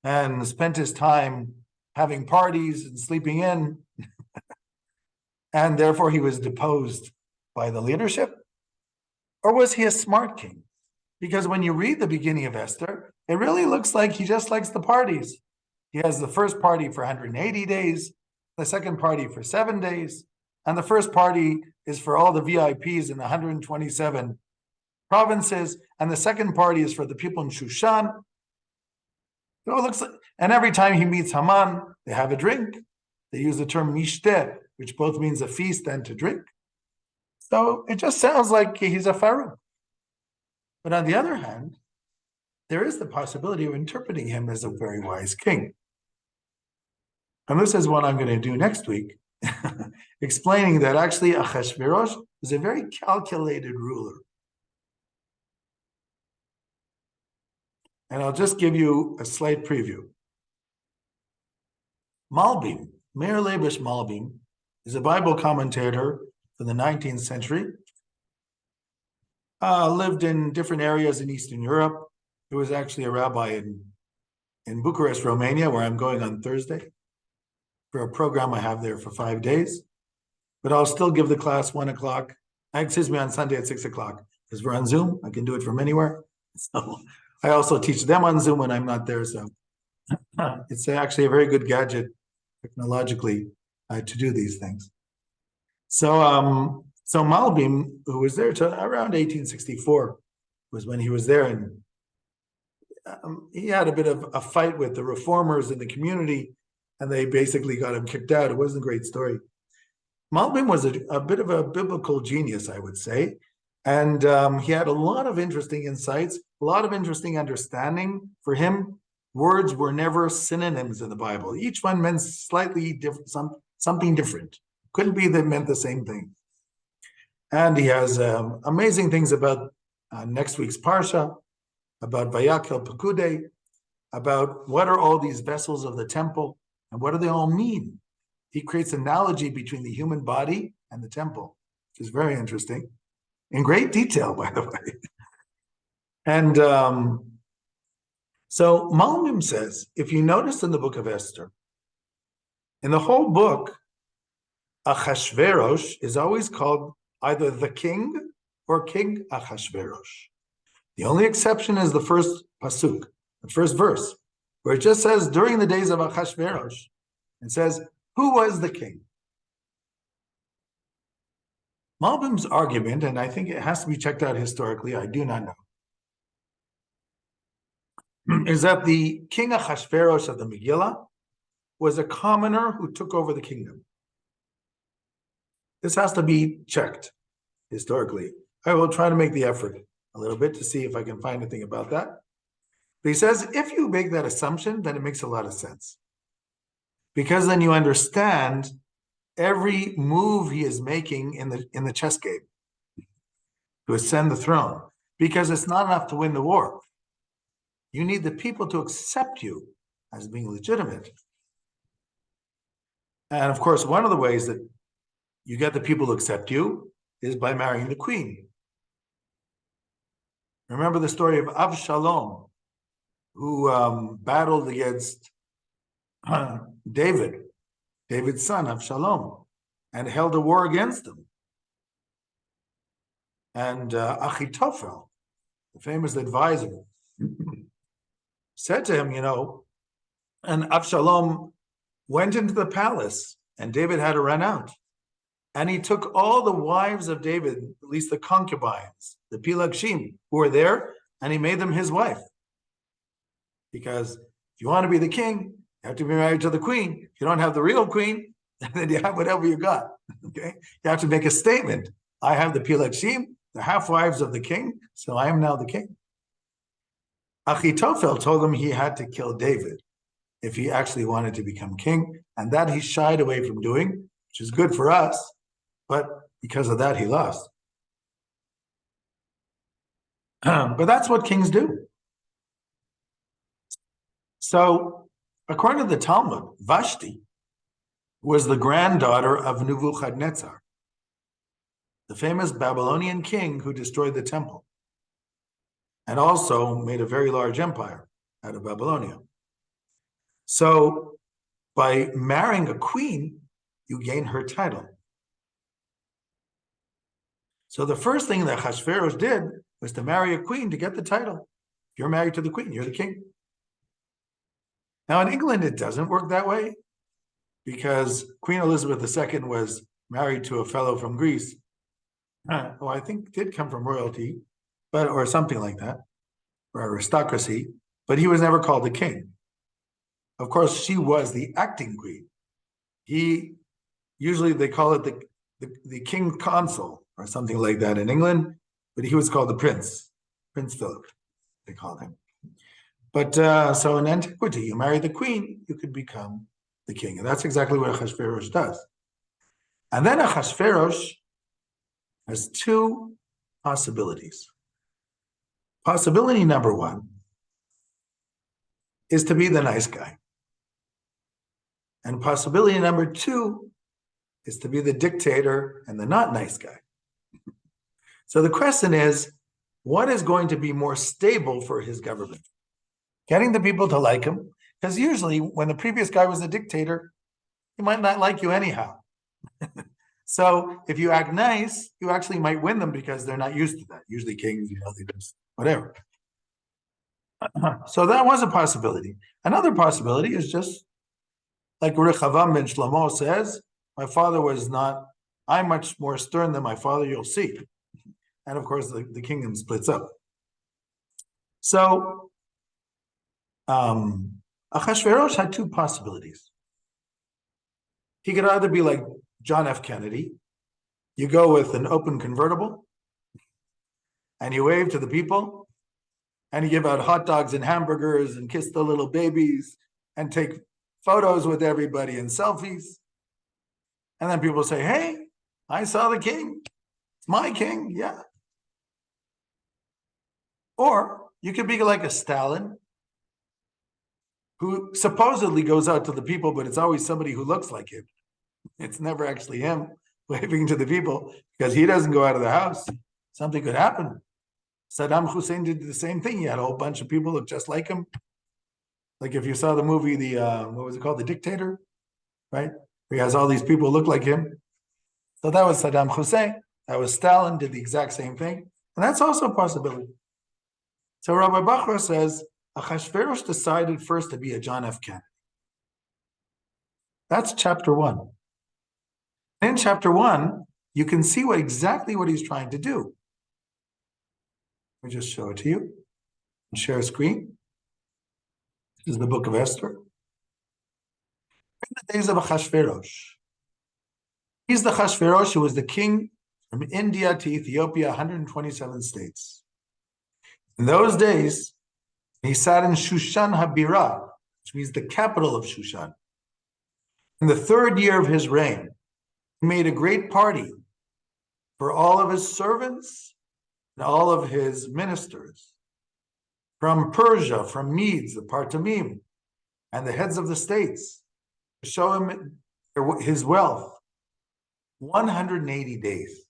and spent his time having parties and sleeping in, and therefore he was deposed by the leadership? Or was he a smart king? Because when you read the beginning of Esther, it really looks like he just likes the parties. He has the first party for 180 days, the second party for 7 days, and the first party is for all the VIPs in the 127 provinces, and the second party is for the people in Shushan. So it looks like, and every time he meets Haman, they have a drink. They use the term mishteh, which both means a feast and to drink. So it just sounds like he's a Farouk. But on the other hand, there is the possibility of interpreting him as a very wise king. And this is what I'm going to do next week, explaining that actually Achashverosh is a very calculated ruler. And I'll just give you a slight preview. Malbim, Meir Leibish Malbim, is a Bible commentator from the 19th century. Lived in different areas in Eastern Europe. He was actually a rabbi in Bucharest, Romania, where I'm going on Thursday for a program I have there for 5 days. But I'll still give the class 1 o'clock, on Sunday at 6 o'clock, because we're on Zoom. I can do it from anywhere. So I also teach them on Zoom when I'm not there. So it's actually a very good gadget technologically to do these things. So Malbim, who was there to around 1864, was when he was there, and he had a bit of a fight with the reformers in the community, and they basically got him kicked out. It wasn't a great story. Malbim was a bit of a biblical genius, I would say, and he had a lot of interesting insights, a lot of interesting understanding. For him, words were never synonyms in the Bible. Each one meant slightly different, something different. Couldn't be that meant the same thing. And he has amazing things about next week's Parsha, about Vayakel Pekude, about what are all these vessels of the temple, and what do they all mean? He creates an analogy between the human body and the temple, which is very interesting, in great detail, by the way. And so Malbim says, if you notice in the book of Esther, in the whole book, Achashverosh is always called either the king or King Achashverosh. The only exception is the first pasuk, the first verse, where it just says, during the days of Achashverosh, it says, who was the king? Malbim's argument, and I think it has to be checked out historically, I do not know, is that the king Achashverosh of the Megillah was a commoner who took over the kingdom. This has to be checked historically. I will try to make the effort a little bit to see if I can find anything about that. But he says, if you make that assumption, then it makes a lot of sense. Because then you understand every move he is making in the chess game to ascend the throne. Because it's not enough to win the war. You need the people to accept you as being legitimate. And of course, one of the ways that you get the people to accept you is by marrying the queen. Remember the story of Avshalom, who battled against David's son, Avshalom, and held a war against him. And Achitophel, the famous advisor, said to him, and Avshalom went into the palace, and David had to run out. And he took all the wives of David, at least the concubines, the Pilagshim, who were there, and he made them his wife. Because if you want to be the king, you have to be married to the queen. If you don't have the real queen, then you have whatever you got. Okay, you have to make a statement. I have the Pilagshim, the half wives of the king, so I am now the king. Achitophel told him he had to kill David if he actually wanted to become king, and that he shied away from doing, which is good for us, but because of that, he lost. But that's what kings do. So, according to the Talmud, Vashti was the granddaughter of Nebuchadnezzar, the famous Babylonian king who destroyed the temple and also made a very large empire out of Babylonia. So, by marrying a queen, you gain her title. So the first thing that Achashverosh did was to marry a queen to get the title. If you're married to the queen, you're the king. Now in England, it doesn't work that way because Queen Elizabeth II was married to a fellow from Greece, who I think did come from royalty, or something like that, or aristocracy, but he was never called the king. Of course, she was the acting queen. Usually they call it the king consul or something like that in England, but he was called the Prince Philip, they called him. But so in antiquity, you marry the queen, you could become the king. And that's exactly what Achashverosh does. And then Achashverosh has two possibilities. Possibility number one is to be the nice guy And possibility number 2 is to be the dictator and the not nice guy. So the question is, what is going to be more stable for his government? Getting the people to like him, because usually when the previous guy was a dictator, he might not like you anyhow. So if you act nice, you actually might win them because they're not used to that. Usually kings, they just whatever. So that was a possibility. Another possibility is just like Rechavam ben Shlomo says, my father was not, I'm much more stern than my father, you'll see. And of course, the kingdom splits up. So Achashverosh had 2 possibilities. He could either be like John F. Kennedy, you go with an open convertible, and you wave to the people, and you give out hot dogs and hamburgers and kiss the little babies and take photos with everybody and selfies. And then people say, hey, I saw the king. It's my king, yeah. Or you could be like a Stalin, who supposedly goes out to the people, but it's always somebody who looks like him. It's never actually him waving to the people because he doesn't go out of the house. Something could happen. Saddam Hussein did the same thing. He had a whole bunch of people look just like him. Like if you saw the movie, what was it called? The Dictator, right? He has all these people look like him. So that was Saddam Hussein. That was Stalin, did the exact same thing. And that's also a possibility. So Rabbi Bachra says, Achashverosh decided first to be a John F. Kennedy. That's chapter 1. In chapter 1, you can see exactly what he's trying to do. Let me just show it to you. Share a screen. This is the book of Esther. In the days of Achashverosh, he's the Achashverosh who was the king from India to Ethiopia, 127 states. In those days, he sat in Shushan Habira, which means the capital of Shushan. In the 3rd year of his reign, he made a great party for all of his servants and all of his ministers from Persia, from Medes, the Partamim, and the heads of the states to show him his wealth. 180 days.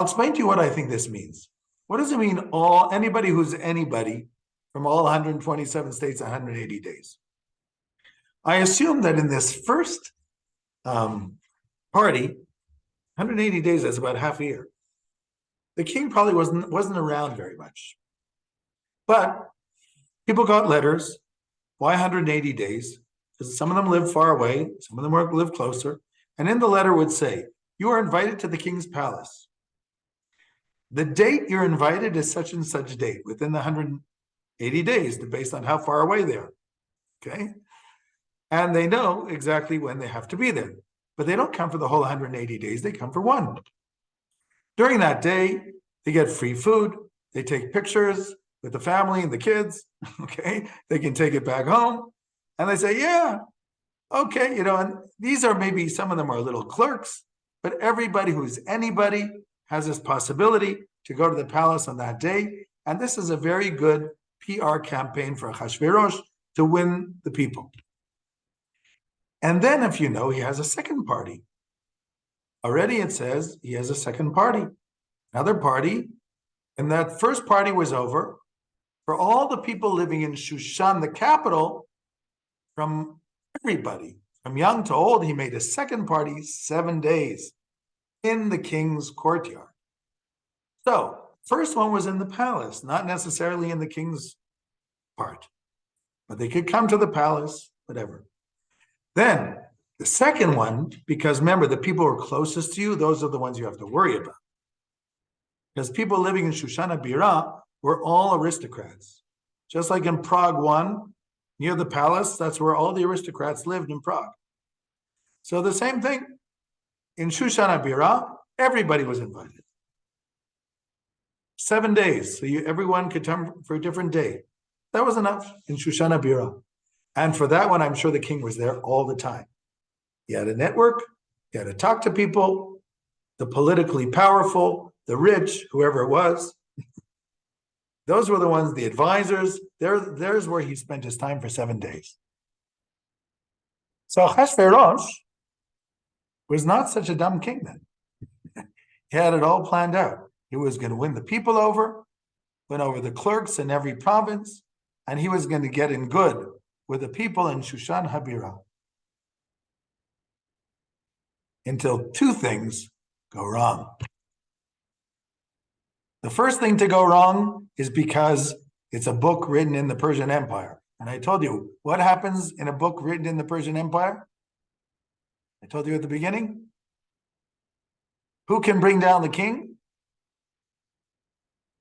I'll explain to you what I think this means. What does it mean, anybody who's anybody from all 127 states, 180 days? I assume that in this first party, 180 days, that's about half a year. The king probably wasn't around very much. But people got letters. Why 180 days? Because some of them lived far away, some of them lived closer. And in the letter would say, you are invited to the king's palace. The date you're invited is such and such date, within the 180 days, based on how far away they are. Okay? And they know exactly when they have to be there. But they don't come for the whole 180 days, they come for one. During that day, they get free food, they take pictures with the family and the kids, okay? They can take it back home, and they say, yeah, okay, and these are maybe, some of them are little clerks, but everybody who's anybody has this possibility to go to the palace on that day, and this is a very good PR campaign for Achashverosh to win the people. And then, if you know, he has a second party. Already it says he has a second party, another party, and that first party was over. For all the people living in Shushan, the capital, from everybody, from young to old, he made a second party 7 days in the king's courtyard. So, first one was in the palace, not necessarily in the king's part, but they could come to the palace, whatever. Then the second one, because remember, the people who are closest to you, those are the ones you have to worry about. Because people living in Shoshana Bira were all aristocrats. Just like in Prague 1, near the palace, that's where all the aristocrats lived in Prague. So the same thing, in Shoshana Bira, everybody was invited. 7 days, so everyone could come for a different day. That was enough in Shoshana Bira. And for that one, I'm sure the king was there all the time. He had a network, he had to talk to people, the politically powerful, the rich, whoever it was. Those were the ones, the advisors. There's where he spent his time for 7 days. So Achashverosh was not such a dumb king then. He had it all planned out. He was going to win the people over, win over the clerks in every province, and he was going to get in good with the people in Shushan Habira. Until two things go wrong. The first thing to go wrong is because it's a book written in the Persian Empire. And I told you, what happens in a book written in the Persian Empire? I told you at the beginning. Who can bring down the king?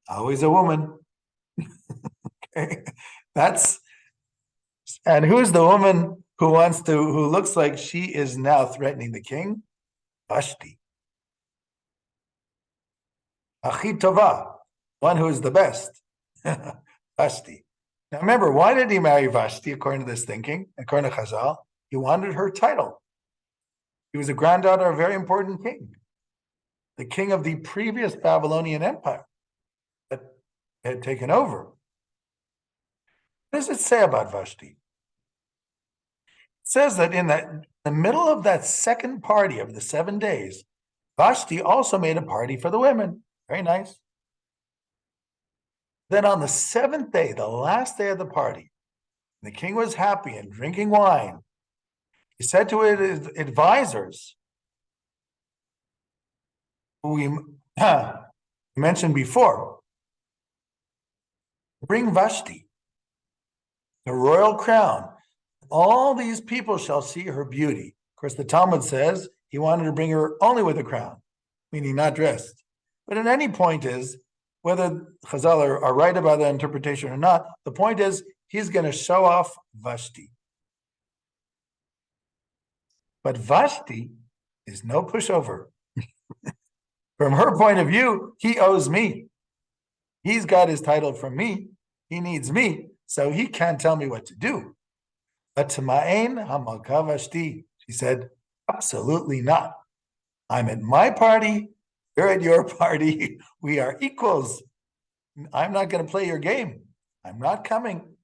Always a woman. Okay. And who's the woman who looks like she is now threatening the king? Vashti. Achi Tova, one who is the best. Vashti. Now remember, why did he marry Vashti according to this thinking? According to Chazal, he wanted her title. He was a granddaughter of a very important king, the king of the previous Babylonian Empire that had taken over. What does it say about Vashti? It says that in the middle of that second party of the 7 days, Vashti also made a party for the women. Very nice. Then on the 7th day, the last day of the party, the king was happy and drinking wine. He said to his advisors, who we mentioned before, bring Vashti, the royal crown. All these people shall see her beauty. Of course, the Talmud says he wanted to bring her only with a crown, meaning not dressed. But at any point is, whether Chazal are right about that interpretation or not, the point is he's going to show off Vashti. But Vashti is no pushover. From her point of view, he owes me. He's got his title from me. He needs me, so he can't tell me what to do. But to Ma'ain Hamalka Vashti, she said, absolutely not. I'm at my party. You're at your party. We are equals. I'm not going to play your game. I'm not coming.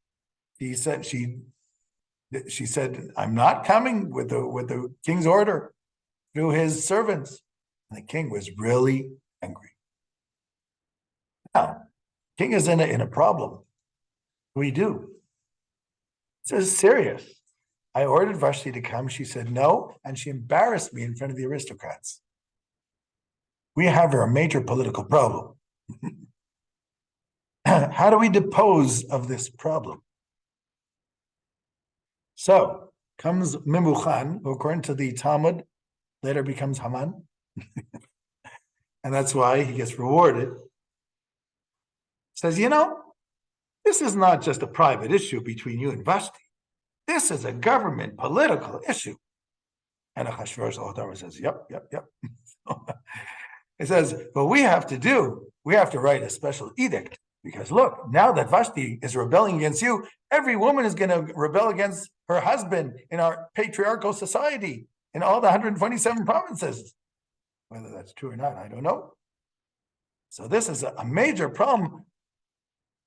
She said, I'm not coming with the king's order through his servants. And the king was really angry. Now, king is in a problem. We do. This is serious. I ordered Vashti to come. She said no, and she embarrassed me in front of the aristocrats. We have a major political problem. How do we dispose of this problem? So comes Memuchan, who according to the Talmud later becomes Haman. And that's why he gets rewarded. Says, this is not just a private issue between you and Vashti. This is a government political issue. And Achashverosh says, yep. It says, what we have to write a special edict. Because look, now that Vashti is rebelling against you, every woman is going to rebel against her husband in our patriarchal society in all the 127 provinces. Whether that's true or not, I don't know. So this is a major problem,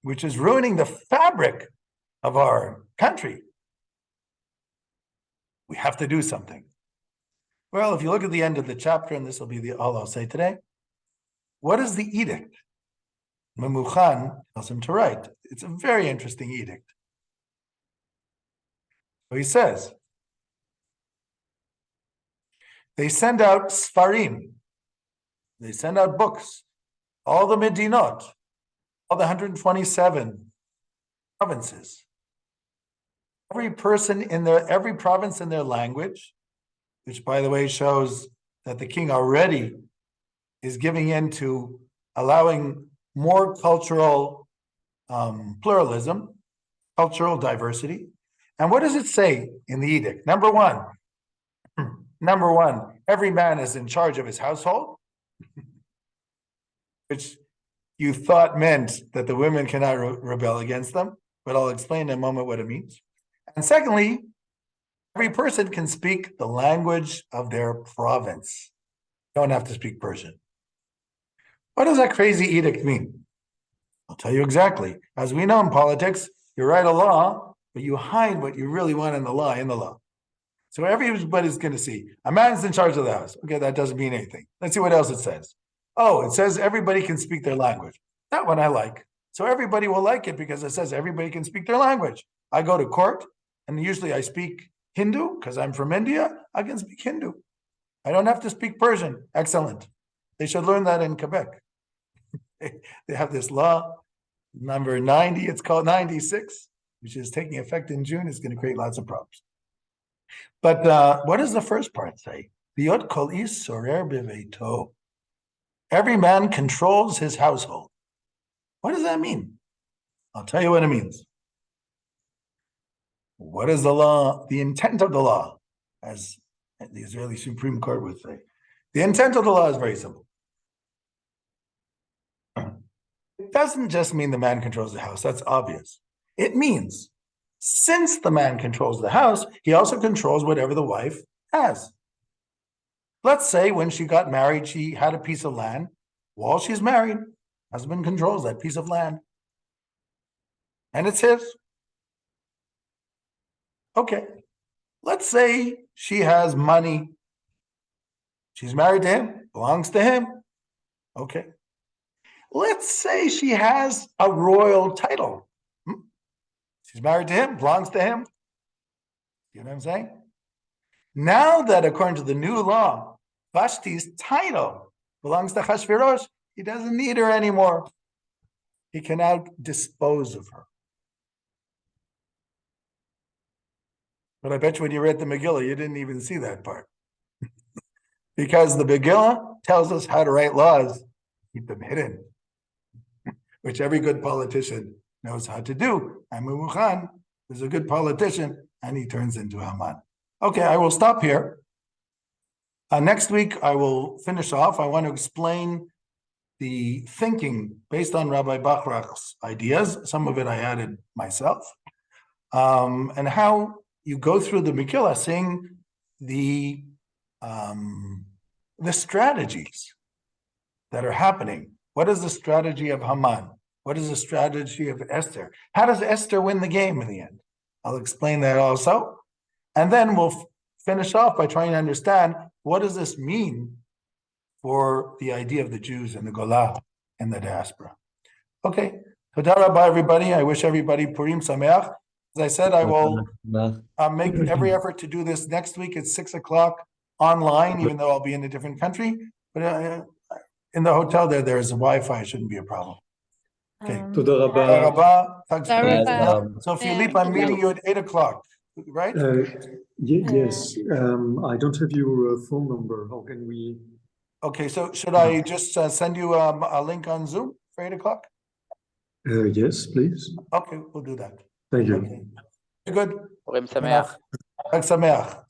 which is ruining the fabric of our country. We have to do something. Well, if you look at the end of the chapter, and this will be all I'll say today, what is the edict? Memuchan tells him to write. It's a very interesting edict. So he says, they send out Sfarim. They send out books. All the Medinot, all the 127 provinces. Every province in their language, which by the way shows that the king already is giving in to allowing more cultural pluralism, cultural diversity. And what does it say in the edict? Number one, every man is in charge of his household, which you thought meant that the women cannot rebel against them, but I'll explain in a moment what it means. And secondly, every person can speak the language of their province. You don't have to speak Persian. What does that crazy edict mean? I'll tell you exactly. As we know in politics, you write a law, but you hide what you really want in the law. So everybody's going to see. A man's in charge of the house. Okay, that doesn't mean anything. Let's see what else it says. Oh, it says everybody can speak their language. That one I like. So everybody will like it because it says everybody can speak their language. I go to court and usually I speak Hindu because I'm from India. I can speak Hindu. I don't have to speak Persian. Excellent. They should learn that in Quebec. They have this law, number 90, it's called 96, which is taking effect in June. It's going to create lots of problems. But what does the first part say? Biot kol ish sorer beveito. Every man controls his household. What does that mean? I'll tell you what it means. What is the law? The intent of the law, as the Israeli Supreme Court would say. The intent of the law is very simple. It doesn't just mean the man controls the house. That's obvious. It means since the man controls the house, he also controls whatever the wife has. Let's say when she got married, she had a piece of land. While she's married, husband controls that piece of land. And it's his. Okay. Let's say she has money. She's married to him, belongs to him. Okay. Let's say she has a royal title. She's married to him, belongs to him. You know what I'm saying? Now that according to the new law, Vashti's title belongs to Hashverosh, he doesn't need her anymore. He can now dispose of her. But I bet you when you read the Megillah, you didn't even see that part. Because the Megillah tells us how to write laws, keep them hidden, which every good politician knows how to do. Amu Khan is a good politician, and he turns into Haman. Okay, I will stop here. Next week, I will finish off. I want to explain the thinking based on Rabbi Bachrach's ideas. Some of it I added myself. And how you go through the Megillah, seeing the strategies that are happening. What is the strategy of Haman? What is the strategy of Esther? How does Esther win the game in the end? I'll explain that also. And then we'll finish off by trying to understand what does this mean for the idea of the Jews in the Golah and the diaspora. Okay. Toda rabba, everybody. I wish everybody Purim Sameach. As I said, I will make every effort to do this next week at 6 o'clock online, even though I'll be in a different country. But in the hotel there's Wi-Fi. It shouldn't be a problem. Okay. Toda rabba. So Philippe, I'm meeting you at 8 o'clock, right? Yes. I don't have your phone number. How can we? Okay, so should I just send you a link on Zoom for 8 o'clock? Yes, please. Okay, we'll do that. Thank you. Okay. Good. Purim Sameach. Chag Sameach.